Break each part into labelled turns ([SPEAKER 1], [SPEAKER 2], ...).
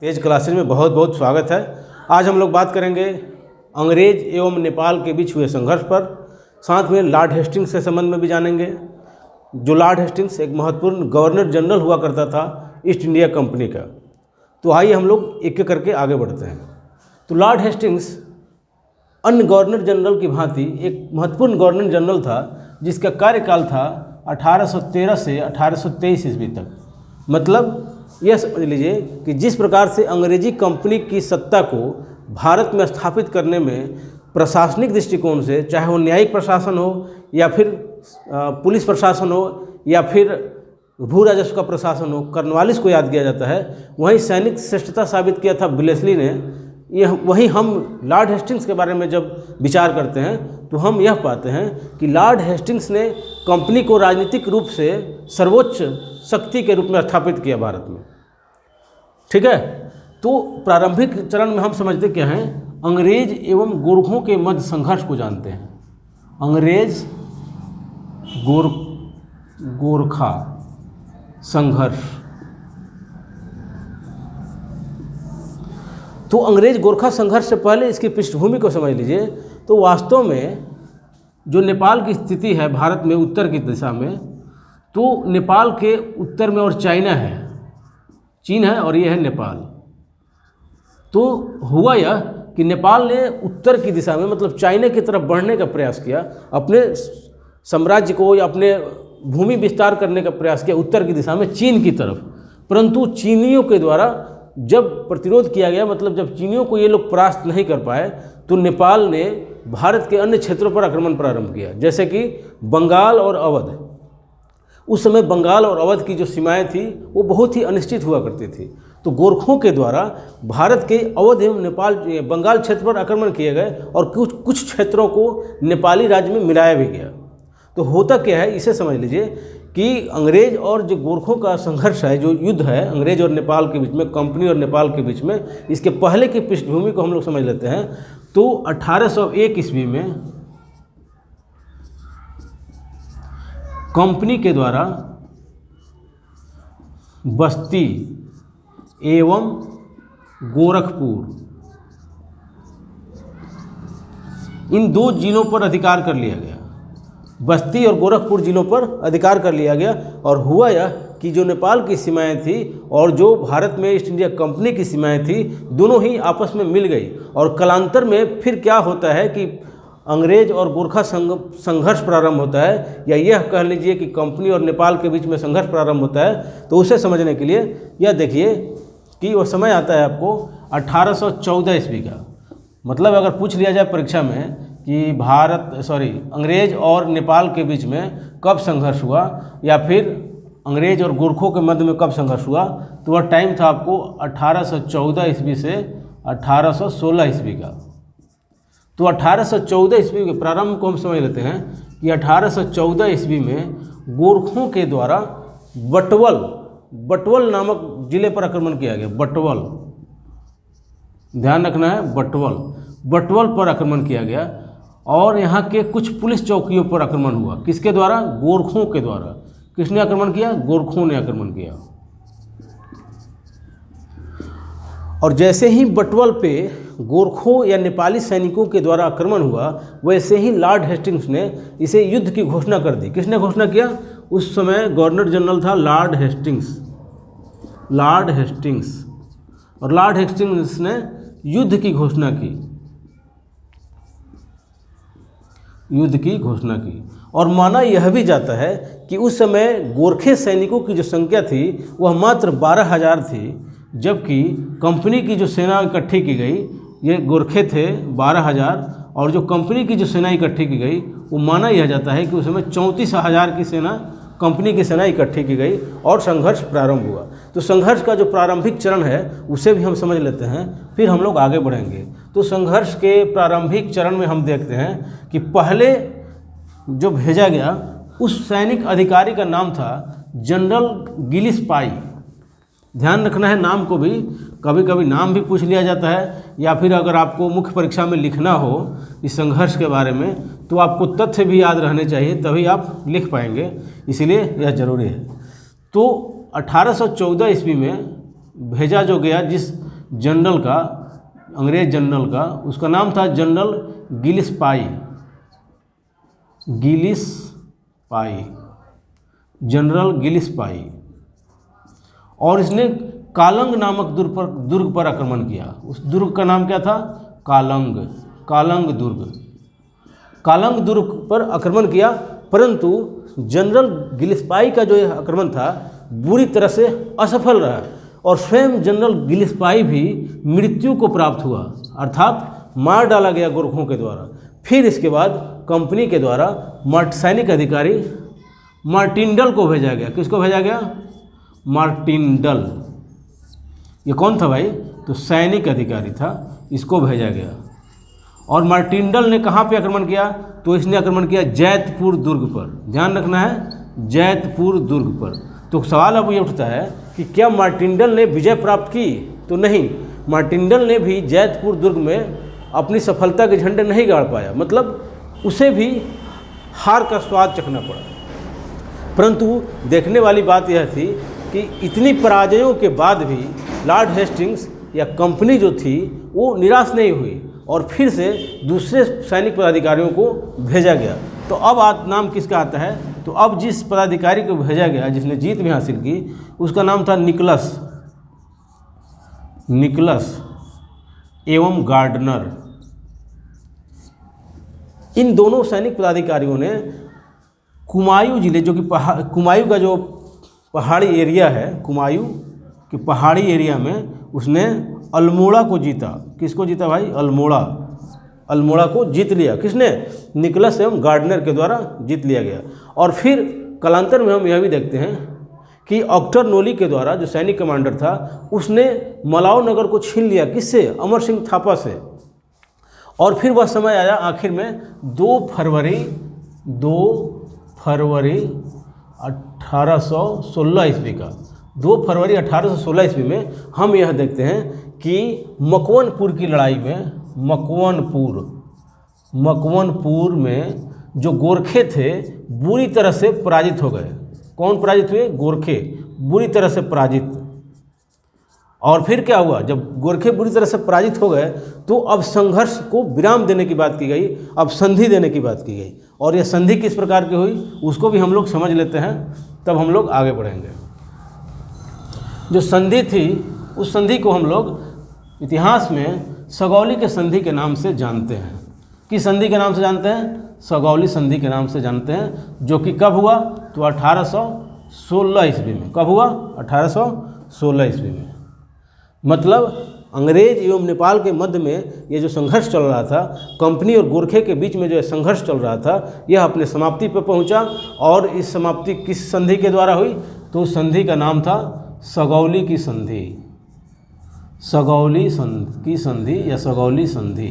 [SPEAKER 1] तेज classes में बहुत बहुत स्वागत है। आज हम लोग बात करेंगे अंग्रेज एवं नेपाल के बीच हुए संघर्ष पर, साथ में लॉर्ड हेस्टिंग्स के संबंध में भी जानेंगे। जो लॉर्ड हेस्टिंग्स एक महत्वपूर्ण गवर्नर जनरल हुआ करता था ईस्ट इंडिया कंपनी का। तो आइए हम लोग एक एक करके आगे बढ़ते हैं। तो लॉर्ड हेस्टिंग्स अन्य गवर्नर जनरल की भांति एक महत्वपूर्ण गवर्नर जनरल था, जिसका कार्यकाल था 1813 से 1823 ईस्वी तक। मतलब यह समझ लीजिए कि जिस प्रकार से अंग्रेजी कंपनी की सत्ता को भारत में स्थापित करने में प्रशासनिक दृष्टिकोण से, चाहे वो न्यायिक प्रशासन हो या फिर पुलिस प्रशासन हो या फिर भू राजस्व का प्रशासन हो, कर्नवालिस को याद किया जाता है, वहीं सैनिक श्रेष्ठता साबित किया था ब्लेसली ने। वहीं हम लॉर्ड हेस्टिंग्स के बारे में जब विचार करते हैं तो हम यह पाते हैं कि लॉर्ड हेस्टिंग्स ने कंपनी को राजनीतिक रूप से सर्वोच्च शक्ति के रूप में स्थापित किया भारत में। ठीक है, तो प्रारंभिक चरण में हम समझते क्या हैं, अंग्रेज एवं गोरखों के मध्य संघर्ष को जानते हैं। अंग्रेज गोरखा संघर्ष। तो अंग्रेज गोरखा संघर्ष से पहले इसकी पृष्ठभूमि को समझ लीजिए। तो वास्तव में जो नेपाल की स्थिति है भारत में उत्तर की दिशा में, तो नेपाल के उत्तर में और चाइना है, चीन है और ये है नेपाल। तो हुआ यह कि नेपाल ने उत्तर की दिशा में मतलब चाइना की तरफ बढ़ने का प्रयास किया, अपने साम्राज्य को या अपने भूमि विस्तार करने का प्रयास किया उत्तर की दिशा में चीन की तरफ। परंतु चीनियों के द्वारा जब प्रतिरोध किया गया, मतलब जब चीनियों को ये लोग परास्त नहीं कर पाए, तो नेपाल ने भारत के अन्य क्षेत्रों पर आक्रमण प्रारंभ किया, जैसे कि बंगाल और अवध। उस समय बंगाल और अवध की जो सीमाएं थी वो बहुत ही अनिश्चित हुआ करती थी। तो गोरखों के द्वारा भारत के अवध एवं नेपाल बंगाल क्षेत्र पर आक्रमण किए गए और कुछ क्षेत्रों को नेपाली राज्य में मिलाया भी गया। तो होता क्या है, इसे समझ लीजिए कि अंग्रेज और जो गोरखों का संघर्ष है, जो युद्ध है अंग्रेज और नेपाल के बीच में, कंपनी और नेपाल के बीच में, इसके पहले की पृष्ठभूमि को हम लोग समझ लेते हैं। तो 1801 ईस्वी में कंपनी के द्वारा बस्ती एवं गोरखपुर इन दो जिलों पर अधिकार कर लिया गया। बस्ती और गोरखपुर जिलों पर अधिकार कर लिया गया। और हुआ यह कि जो नेपाल की सीमाएं थी और जो भारत में ईस्ट इंडिया कंपनी की सीमाएं थी, दोनों ही आपस में मिल गई। और कालांतर में फिर क्या होता है कि अंग्रेज और गोरखा संघर्ष प्रारंभ होता है, या यह कह लीजिए कि कंपनी और नेपाल के बीच में संघर्ष प्रारंभ होता है। तो उसे समझने के लिए यह देखिए कि वो समय आता है आपको 1814 ईस्वी का। मतलब अगर पूछ लिया जाए परीक्षा में कि अंग्रेज और नेपाल के बीच में कब संघर्ष हुआ या फिर अंग्रेज और गोरखों के मध्य में कब संघर्ष हुआ, तो वह टाइम था आपको 1814 ईस्वी से 1816 ईस्वी का। तो 1814 ईस्वी के प्रारंभ को हम समझ लेते हैं कि 1814 ईस्वी में गोरखों के द्वारा बटवल नामक जिले पर आक्रमण किया गया। बटवल, ध्यान रखना है, बटवल पर आक्रमण किया गया। और यहाँ के कुछ पुलिस चौकियों पर आक्रमण हुआ। किसके द्वारा? गोरखों के द्वारा। किसने आक्रमण किया? गोरखों ने आक्रमण किया। और जैसे ही बटवल पे गोरखों या नेपाली सैनिकों के द्वारा आक्रमण हुआ, वैसे ही लॉर्ड हेस्टिंग्स ने इसे युद्ध की घोषणा कर दी। किसने घोषणा किया? उस समय गवर्नर जनरल था लॉर्ड हेस्टिंग्स। और लॉर्ड हेस्टिंग्स ने युद्ध की घोषणा की। और माना यह भी जाता है कि उस समय गोरखे सैनिकों की जो संख्या थी वह मात्र 12,000 थी, जबकि कंपनी की जो सेना इकट्ठी की गई, ये गोरखे थे 12,000, और जो कंपनी की जो सेना इकट्ठी की गई वो माना यह जाता है कि उस समय 34,000 की सेना, कंपनी की सेना इकट्ठी की गई और संघर्ष प्रारंभ हुआ। तो संघर्ष का जो प्रारंभिक चरण है उसे भी हम समझ लेते हैं, फिर हम लोग आगे बढ़ेंगे। तो संघर्ष के प्रारंभिक चरण में हम देखते हैं कि पहले जो भेजा गया उस सैनिक अधिकारी का नाम था जनरल गिलिस्पाई। ध्यान रखना है नाम को भी, कभी कभी नाम भी पूछ लिया जाता है, या फिर अगर आपको मुख्य परीक्षा में लिखना हो इस संघर्ष के बारे में तो आपको तथ्य भी याद रहने चाहिए, तभी आप लिख पाएंगे, इसीलिए यह जरूरी है। तो 1814 ईस्वी में भेजा जो गया जिस जनरल का, अंग्रेज जनरल का, उसका नाम था जनरल गिलिस्पाई, गिलिस्पाई, जनरल गिलिस्पाई। और इसने कालंग नामक दुर्ग पर आक्रमण किया। उस दुर्ग का नाम क्या था? कालंग, कालंग दुर्ग। कालंग दुर्ग पर आक्रमण किया, परंतु जनरल गिलिस्पाई का जो यह आक्रमण था बुरी तरह से असफल रहा और स्वयं जनरल गिलिस्पाई भी मृत्यु को प्राप्त हुआ, अर्थात मार डाला गया गोरखों के द्वारा। फिर इसके बाद कंपनी के द्वारा सैनिक अधिकारी मार्टिनडल को भेजा गया। किसको भेजा गया? मार्टिनडल। ये कौन था भाई? तो सैनिक अधिकारी था, इसको भेजा गया। और मार्टिनडल ने कहाँ पे आक्रमण किया? तो इसने आक्रमण किया जैतपुर दुर्ग पर। ध्यान रखना है, जैतपुर दुर्ग पर। तो सवाल अब ये उठता है कि क्या मार्टिनडल ने विजय प्राप्त की? तो नहीं, मार्टिनडल ने भी जैतपुर दुर्ग में अपनी सफलता के झंडे नहीं गाड़ पाया, मतलब उसे भी हार का स्वाद चखना पड़ा। परंतु देखने वाली बात यह थी कि इतनी पराजयों के बाद भी लॉर्ड हेस्टिंग्स या कंपनी जो थी वो निराश नहीं हुई और फिर से दूसरे सैनिक पदाधिकारियों को भेजा गया। तो अब नाम किसका आता है? तो अब जिस पदाधिकारी को भेजा गया जिसने जीत भी हासिल की, उसका नाम था निकोलस, निकोलस एवं गार्डनर। इन दोनों सैनिक पदाधिकारियों ने कुमायूं जिले, जो कि कुमायूं का जो पहाड़ी एरिया है, कुमायूं के पहाड़ी एरिया में उसने अल्मोड़ा को जीता। किसको जीता भाई? अल्मोड़ा, अल्मोड़ा को जीत लिया। किसने? निकोलस एवं गार्डनर के द्वारा जीत लिया गया। और फिर कालांतर में हम यह भी देखते हैं कि ऑक्टरनोली के द्वारा, जो सैनिक कमांडर था, उसने मलाव नगर को छीन लिया। किससे? अमर सिंह थापा से। और फिर वह समय आया आखिर में 2 फरवरी 1816 ईस्वी का। 2 फरवरी 1816 ईस्वी में हम यह देखते हैं कि मकवनपुर की लड़ाई में, मकवनपुर में जो गोरखे थे बुरी तरह से पराजित हो गए। कौन पराजित हुए? गोरखे बुरी तरह से पराजित। और फिर क्या हुआ? जब गोरखे बुरी तरह से पराजित हो गए तो अब संघर्ष को विराम देने की बात की गई, अब संधि देने की बात की गई। और यह संधि किस प्रकार की हुई उसको भी हम लोग समझ लेते हैं, तब हम लोग आगे बढ़ेंगे। जो संधि थी उस संधि को हम लोग इतिहास में सगौली के संधि के नाम से जानते हैं। किस संधि के नाम से जानते हैं? सगौली संधि के नाम से जानते हैं, जो कि कब हुआ? तो 1816 ईस्वी में। कब हुआ? 1816 ईस्वी में। मतलब अंग्रेज एवं नेपाल के मध्य में ये जो संघर्ष चल रहा था, कंपनी और गोरखे के बीच में जो संघर्ष चल रहा था, यह अपने समाप्ति पर पहुंचा। और इस समाप्ति किस संधि के द्वारा हुई? तो उस संधि का नाम था सगौली की संधि, सगौली की संधि या सगौली संधि।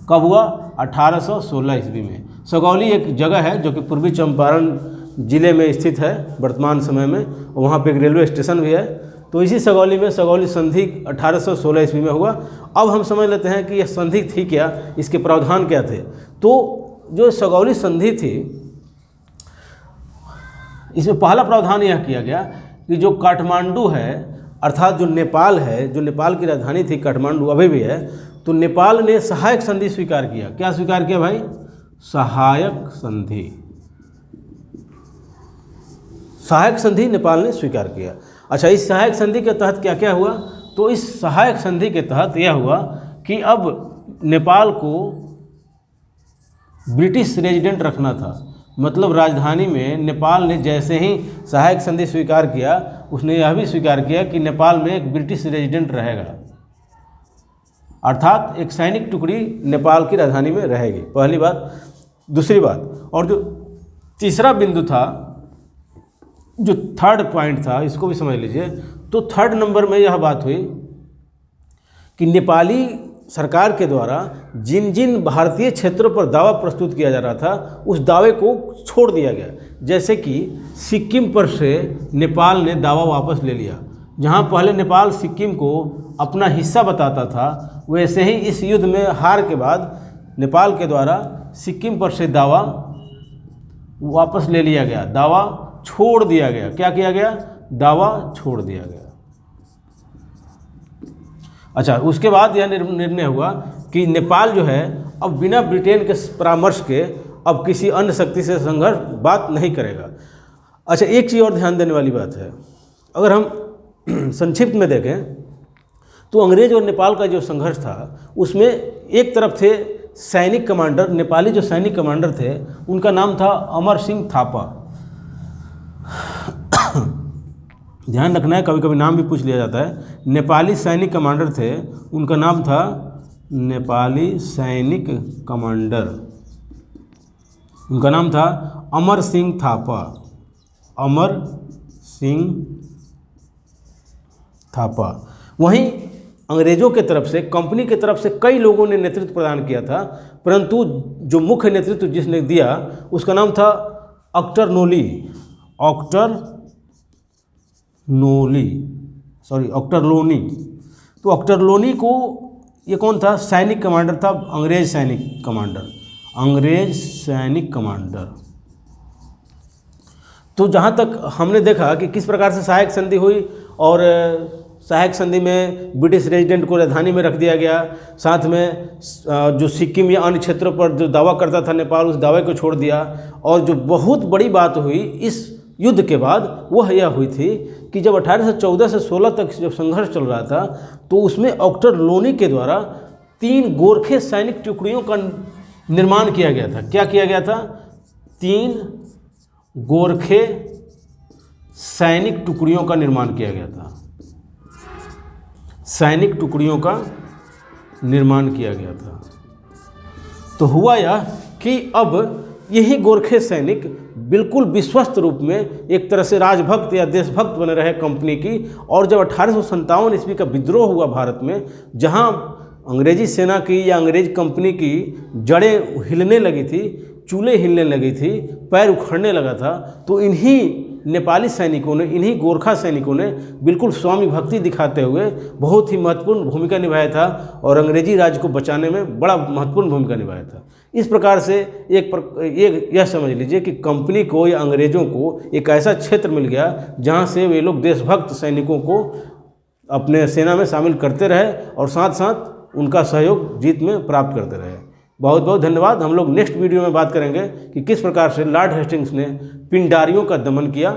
[SPEAKER 1] कब हुआ? 1816 ईस्वी में। सगौली एक जगह है जो कि पूर्वी चंपारण जिले में स्थित है वर्तमान समय में, वहाँ पे एक रेलवे स्टेशन भी है। तो इसी सगौली में सगौली संधि 1816 ईस्वी में हुआ। अब हम समझ लेते हैं कि यह संधि थी क्या, इसके प्रावधान क्या थे। तो जो सगौली संधि थी, इसमें पहला प्रावधान यह किया गया कि जो काठमांडू है, अर्थात जो नेपाल है, जो नेपाल की राजधानी थी काठमांडू अभी भी है, तो नेपाल ने सहायक संधि स्वीकार किया। क्या स्वीकार किया भाई? सहायक संधि, सहायक संधि नेपाल ने स्वीकार किया। अच्छा, इस सहायक संधि के तहत क्या क्या हुआ? तो इस सहायक संधि के तहत यह हुआ कि अब नेपाल को ब्रिटिश रेजिडेंट रखना था। मतलब राजधानी में नेपाल ने जैसे ही सहायक संधि स्वीकार किया, उसने यह भी स्वीकार किया कि नेपाल में एक ब्रिटिश रेजिडेंट रहेगा, अर्थात एक सैनिक टुकड़ी नेपाल की राजधानी में रहेगी। पहली बात। दूसरी बात, और जो तीसरा बिंदु था, जो थर्ड पॉइंट था, इसको भी समझ लीजिए। तो थर्ड नंबर में यह बात हुई कि नेपाली सरकार के द्वारा जिन जिन भारतीय क्षेत्रों पर दावा प्रस्तुत किया जा रहा था, उस दावे को छोड़ दिया गया। जैसे कि सिक्किम पर से नेपाल ने दावा वापस ले लिया। जहां पहले नेपाल सिक्किम को अपना हिस्सा बताता था, वैसे ही इस युद्ध में हार के बाद नेपाल के द्वारा सिक्किम पर से दावा वापस ले लिया गया, दावा छोड़ दिया गया। क्या किया गया? दावा छोड़ दिया गया। अच्छा, उसके बाद यह निर्णय हुआ कि नेपाल जो है अब बिना ब्रिटेन के परामर्श के अब किसी अन्य शक्ति से संघर्ष बात नहीं करेगा। अच्छा, एक चीज़ और ध्यान देने वाली बात है, अगर हम संक्षिप्त में देखें तो अंग्रेज और नेपाल का जो संघर्ष था उसमें एक तरफ थे सैनिक कमांडर, नेपाली जो सैनिक कमांडर थे उनका नाम था अमर सिंह थापा। ध्यान रखना है, कभी कभी नाम भी पूछ लिया जाता है। नेपाली सैनिक कमांडर थे, उनका नाम था नेपाली सैनिक कमांडर, उनका नाम था अमर सिंह थापा, अमर सिंह थापा। वहीं अंग्रेज़ों के तरफ से, कंपनी के तरफ से कई लोगों ने नेतृत्व प्रदान किया था, परंतु जो मुख्य नेतृत्व जिसने दिया उसका नाम था ऑक्टर नोली, ऑक्टर लोनी। तो ऑक्टर लोनी को, ये कौन था? सैनिक कमांडर था, अंग्रेज सैनिक कमांडर। तो जहाँ तक हमने देखा कि किस प्रकार से सहायक संधि हुई और सहायक संधि में ब्रिटिश रेजिडेंट को राजधानी में रख दिया गया, साथ में जो सिक्किम या अन्य क्षेत्रों पर जो दावा करता था नेपाल, उस दावे को छोड़ दिया। और जो बहुत बड़ी बात हुई इस युद्ध के बाद वह यह हुई थी कि जब 1814 से 16 तक जब संघर्ष चल रहा था तो उसमें ऑक्टर लोनी के द्वारा 3 गोरखे सैनिक टुकड़ियों का निर्माण किया गया था। क्या किया गया था? 3 गोरखे सैनिक टुकड़ियों का निर्माण किया गया था, सैनिक टुकड़ियों का निर्माण किया गया था। तो हुआ यह कि अब यही गोरखे सैनिक बिल्कुल विश्वस्त रूप में एक तरह से राजभक्त या देशभक्त बने रहे कंपनी की। और जब 1857 ईस्वी का विद्रोह हुआ भारत में, जहां अंग्रेजी सेना की या अंग्रेज कंपनी की जड़ें हिलने लगी थी, चूल्हे हिलने लगी थी, पैर उखड़ने लगा था, तो इन्हीं नेपाली सैनिकों ने, इन्हीं गोरखा सैनिकों ने बिल्कुल स्वामी भक्ति दिखाते हुए बहुत ही महत्वपूर्ण भूमिका निभाया था और अंग्रेजी राज को बचाने में बड़ा महत्वपूर्ण भूमिका निभाया था। इस प्रकार से यह समझ लीजिए कि कंपनी को या अंग्रेज़ों को एक ऐसा क्षेत्र मिल गया जहां से वे लोग देशभक्त सैनिकों को अपने सेना में शामिल करते रहे और साथ साथ उनका सहयोग जीत में प्राप्त करते रहे। बहुत बहुत धन्यवाद। हम लोग नेक्स्ट वीडियो में बात करेंगे कि किस प्रकार से लॉर्ड हेस्टिंग्स ने पिंडारियों का दमन किया।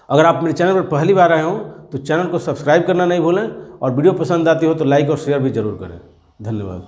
[SPEAKER 1] अगर आप मेरे चैनल पर पहली बार आए हों तो चैनल को सब्सक्राइब करना नहीं भूलें और वीडियो पसंद आती हो तो लाइक और शेयर भी जरूर करें। धन्यवाद।